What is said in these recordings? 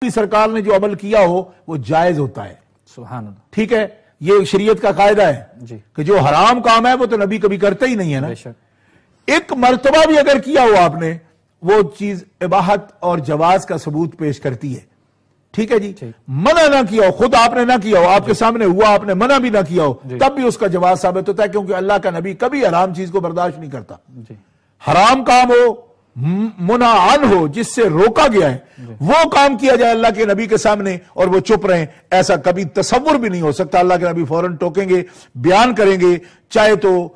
سرکار نے جو عمل کیا ہو وہ جائز ہوتا ہے. سبحان اللہ. ٹھیک ہے, یہ شریعت کا قاعدہ ہے جی کہ جو حرام کام ہے وہ تو نبی کبھی کرتا ہی نہیں ہے نا. بے شک. ایک مرتبہ بھی اگر کیا ہو آپ نے, وہ چیز اباحت اور جواز کا ثبوت پیش کرتی ہے. ٹھیک ہے جی. منع نہ کیا ہو, خود آپ نے نہ کیا ہو, آپ کے سامنے ہوا, آپ نے منع بھی نہ کیا ہو, تب بھی اس کا جواز ثابت ہوتا ہے, کیونکہ اللہ کا نبی کبھی حرام چیز کو برداشت نہیں کرتا. حرام کام ہو, منع عن ہو, جس سے روکا گیا ہے, وہ کام کیا جائے اللہ کے نبی کے سامنے اور وہ چپ رہیں, ایسا کبھی تصور بھی نہیں ہو سکتا. اللہ کے نبی فوراً ٹوکیں گے, بیان کریں گے, چاہے تو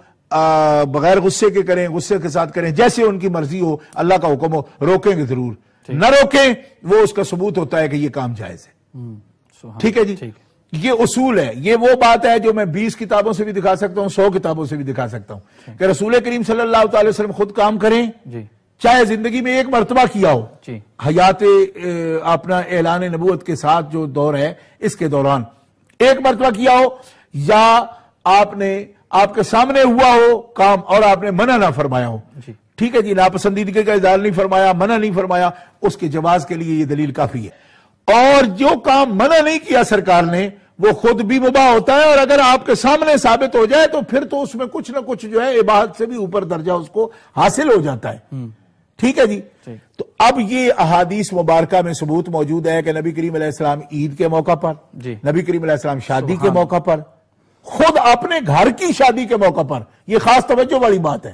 بغیر غصے کے کریں, غصے کے ساتھ کریں, جیسے ان کی مرضی ہو, اللہ کا حکم ہو, روکیں گے ضرور. نہ روکیں, وہ اس کا ثبوت ہوتا ہے کہ یہ کام جائز ہے. ٹھیک ہے جی. یہ اصول ہے. یہ وہ بات ہے جو میں 20 کتابوں سے بھی دکھا سکتا ہوں, 100 کتابوں سے بھی دکھا سکتا ہوں, کہ رسول کریم صلی اللہ تعالی وسلم خود کام کریں, چاہے زندگی میں ایک مرتبہ کیا ہو, حیات اپنا اعلان نبوت کے ساتھ جو دور ہے اس کے دوران ایک مرتبہ کیا ہو, یا آپ کے سامنے ہوا ہو کام اور آپ نے منع نہ فرمایا ہو. ٹھیک ہے جی. ناپسندیدگی کا اظہار نہیں فرمایا, منع نہیں فرمایا, اس کے جواز کے لیے یہ دلیل کافی ہے. اور جو کام منع نہیں کیا سرکار نے وہ خود بھی مباح ہوتا ہے, اور اگر آپ کے سامنے ثابت ہو جائے تو پھر تو اس میں کچھ نہ کچھ جو ہے اباحت سے بھی اوپر درجہ اس کو حاصل ہو جاتا ہے. ٹھیک ہے جی. تو اب یہ احادیث مبارکہ میں ثبوت موجود ہے کہ نبی کریم علیہ السلام عید کے موقع پر, نبی کریم علیہ السلام شادی کے موقع پر, خود اپنے گھر کی شادی کے موقع پر, یہ خاص توجہ والی بات ہے,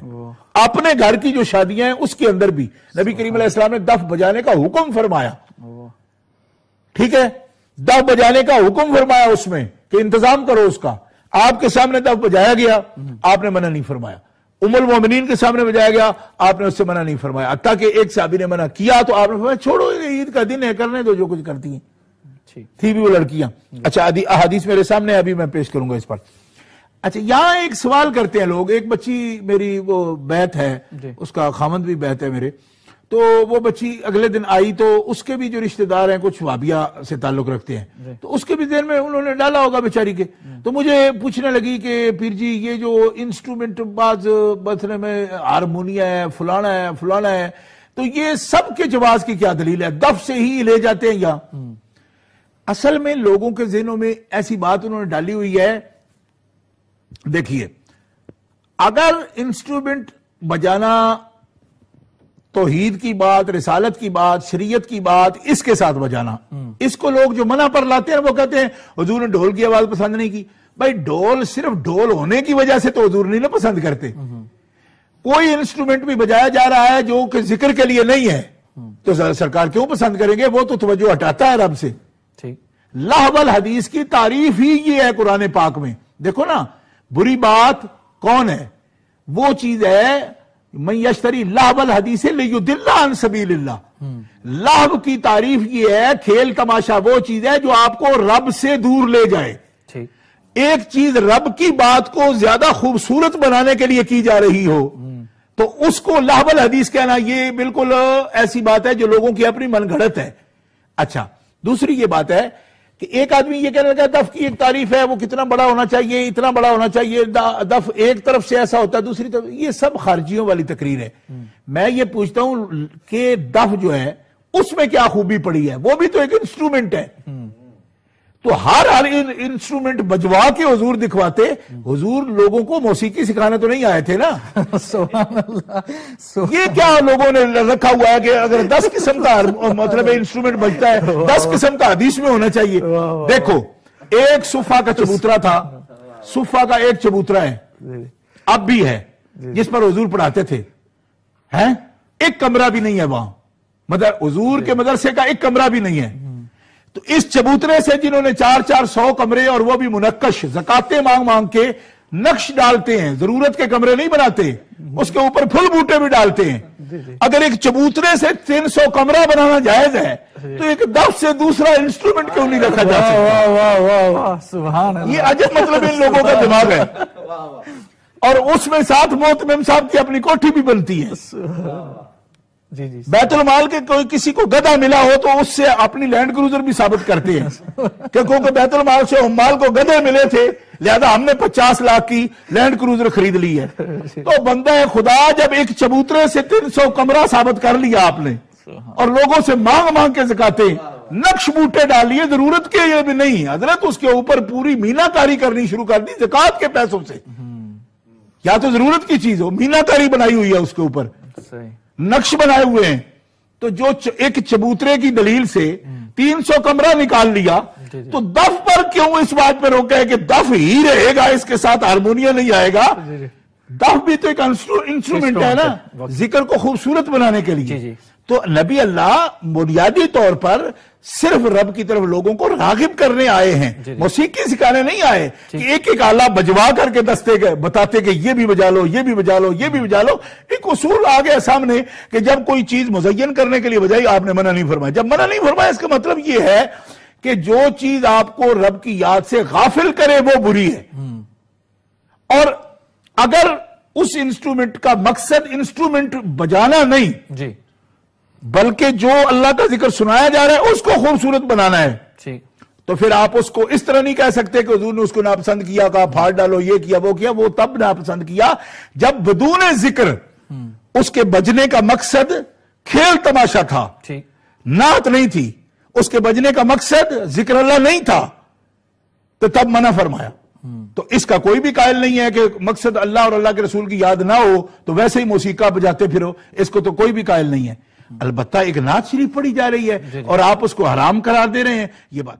اپنے گھر کی جو شادیاں ہیں اس کے اندر بھی نبی کریم علیہ السلام نے دف بجانے کا حکم فرمایا. ٹھیک ہے, دف بجانے کا حکم فرمایا اس میں کہ انتظام کرو اس کا. آپ کے سامنے دف بجایا گیا, آپ نے منع نہیں فرمایا. ام المومنین کے سامنے بجایا گیا, آپ نے اس سے منع نہیں فرمایا. حتیٰ کہ ایک صحابی نے منع کیا تو آپ نے فرمایا چھوڑو, عید کا دن ہے, کرنے دو جو کچھ کرتی ہیں, تھی بھی وہ لڑکیاں. اچھا, احادیث میرے سامنے ابھی میں پیش کروں گا اس پر. اچھا, یہاں ایک سوال کرتے ہیں لوگ. ایک بچی میری وہ بیت ہے, اس کا خامند بھی بیت ہے میرے, تو وہ بچی اگلے دن آئی تو اس کے بھی جو رشتہ دار ہیں کچھ وابیہ سے تعلق رکھتے ہیں, تو اس کے بھی ذہن میں انہوں نے ڈالا ہوگا بیچاری کے. تو مجھے پوچھنے لگی کہ پیر جی یہ جو انسٹرومنٹ بعض مثلا میں ہارمونیا ہے, فلانا ہے, تو یہ سب کے جواز کی کیا دلیل ہے, دف سے ہی لے جاتے ہیں یا؟ اصل میں لوگوں کے ذہنوں میں ایسی بات انہوں نے ڈالی ہوئی ہے. دیکھیے, اگر انسٹرومنٹ بجانا توحید کی بات, رسالت کی بات, شریعت کی بات, اس کے ساتھ بجانا, اس کو لوگ جو منع پر لاتے ہیں وہ کہتے ہیں حضور نے ڈھول کی آواز پسند نہیں کی. بھائی ڈھول صرف ڈھول ہونے کی وجہ سے تو حضور نہیں نا پسند کرتے. کوئی انسٹرومنٹ بھی بجایا جا رہا ہے جو کہ ذکر کے لیے نہیں ہے تو سرکار کیوں پسند کریں گے, وہ تو توجہ ہٹاتا ہے رب سے. لہو الحدیث کی تعریف ہی یہ ہے قرآن پاک میں. دیکھو نا, بری بات کون ہے, وہ چیز ہے من یشتری لہو الحدیث لیضل عن سبیل اللہ. لہو کی تعریف یہ ہے, کھیل تماشا وہ چیز ہے جو آپ کو رب سے دور لے جائے. ایک چیز رب کی بات کو زیادہ خوبصورت بنانے کے لیے کی جا رہی ہو تو اس کو لہو الحدیث کہنا یہ بالکل ایسی بات ہے جو لوگوں کی اپنی من گھڑت ہے. اچھا, دوسری یہ بات ہے کہ ایک آدمی یہ کہنے لگا دف کی ایک تعریف ہے, وہ کتنا بڑا ہونا چاہیے, اتنا بڑا ہونا چاہیے, دف ایک طرف سے ایسا ہوتا ہے دوسری طرف, یہ سب خارجیوں والی تقریر ہے. میں یہ پوچھتا ہوں کہ دف جو ہے اس میں کیا خوبی پڑی ہے, وہ بھی تو ایک انسٹرومنٹ ہے. تو ہر انسٹرومنٹ بجوا کے حضور دکھواتے, حضور لوگوں کو موسیقی سکھانے تو نہیں آئے تھے نا. سبحان اللہ. یہ کیا لوگوں نے رکھا ہوا ہے کہ اگر 10 قسم کا مطلب انسٹرومنٹ بجتا ہے 10 قسم کا حدیث میں ہونا چاہیے. دیکھو, ایک صفا کا چبوترا تھا, صفا کا ایک چبوترا ہے, اب بھی ہے, جس پر حضور پڑھاتے تھے. ایک کمرہ بھی نہیں ہے وہاں, مطلب حضور کے مدرسے کا ایک کمرہ بھی نہیں ہے. تو اس چبوترے سے جنہوں نے 400 کمرے, اور وہ بھی منقش, زکاتیں مانگ مانگ کے نقش ڈالتے ہیں, ضرورت کے کمرے نہیں بناتے, اس کے اوپر پھل بوٹے بھی ڈالتے ہیں. اگر ایک چبوترے سے 300 کمرہ بنانا جائز ہے تو ایک دف سے دوسرا انسٹرومنٹ کیوں نہیں رکھا جا سکتا؟ یہ عجب مطلب ان لوگوں کا دماغ ہے. اور اس میں ساتھ محتمم صاحب کی اپنی کوٹھی بھی بنتی ہے. بیت المال کے کوئی کسی کو گدھا ملا ہو تو اس سے اپنی لینڈ کروزر بھی ثابت کرتے ہیں کہ کیونکہ بیت المال سے عمال کو گدھے ملے تھے لہذا ہم نے 50 لاکھ کی لینڈ کروزر خرید لی ہے. تو بندہ خدا جب ایک چبوترے سے 300 کمرہ ثابت کر لیا آپ نے اور لوگوں سے مانگ مانگ کے زکاتیں نقش بوٹے ڈالیے ضرورت کے یہ بھی نہیں، حضرت اس کے اوپر پوری مینا کاری کرنی شروع کر دی زکوٰۃ کے پیسوں سے، یا تو ضرورت کی چیز ہو، مینا کاری بنائی ہوئی ہے اس کے اوپر، نقش بنائے ہوئے ہیں، تو جو ایک چبوترے کی دلیل سے 300 کمرہ نکال لیا، تو دف پر کیوں اس بات پہ روکا ہے کہ دف ہی رہے گا، اس کے ساتھ ہارمونیم نہیں آئے گا؟ دف بھی تو ایک انسٹرومنٹ ہے نا ذکر کو خوبصورت بنانے کے لیے۔ تو نبی اللہ بنیادی طور پر صرف رب کی طرف لوگوں کو راغب کرنے آئے ہیں، موسیقی سکھانے نہیں آئے کہ ایک ایک آلہ بجوا کر کے دستے گئے بتاتے کہ یہ بھی بجا لو، یہ بھی بجا لو، یہ بھی بجا لو۔ ایک اصول آ گیا سامنے کہ جب کوئی چیز مزین کرنے کے لیے بجائی، آپ نے منع نہیں فرمایا۔ جب منع نہیں فرمایا، اس کا مطلب یہ ہے کہ جو چیز آپ کو رب کی یاد سے غافل کرے وہ بری ہے، اور اگر اس انسٹرومنٹ کا مقصد انسٹرومنٹ بجانا نہیں بلکہ جو اللہ کا ذکر سنایا جا رہا ہے اس کو خوبصورت بنانا ہے، تو پھر آپ اس کو اس طرح نہیں کہہ سکتے کہ حضور نے اس کو ناپسند کیا، کہا پھاڑ ڈالو، یہ کیا وہ کیا۔ وہ تب ناپسند کیا جب بدون ذکر اس کے بجنے کا مقصد کھیل تماشا تھا، نعت نہیں تھی، اس کے بجنے کا مقصد ذکر اللہ نہیں تھا، تو تب منع فرمایا۔ تو اس کا کوئی بھی قائل نہیں ہے کہ مقصد اللہ اور اللہ کے رسول کی یاد نہ ہو تو ویسے ہی موسیقہ بجاتے پھرو، اس کو تو کوئی بھی قائل نہیں ہے۔ البتہ ایک نعت شریف پڑھی جا رہی ہے اور آپ اس کو حرام قرار دے رہے ہیں، یہ بات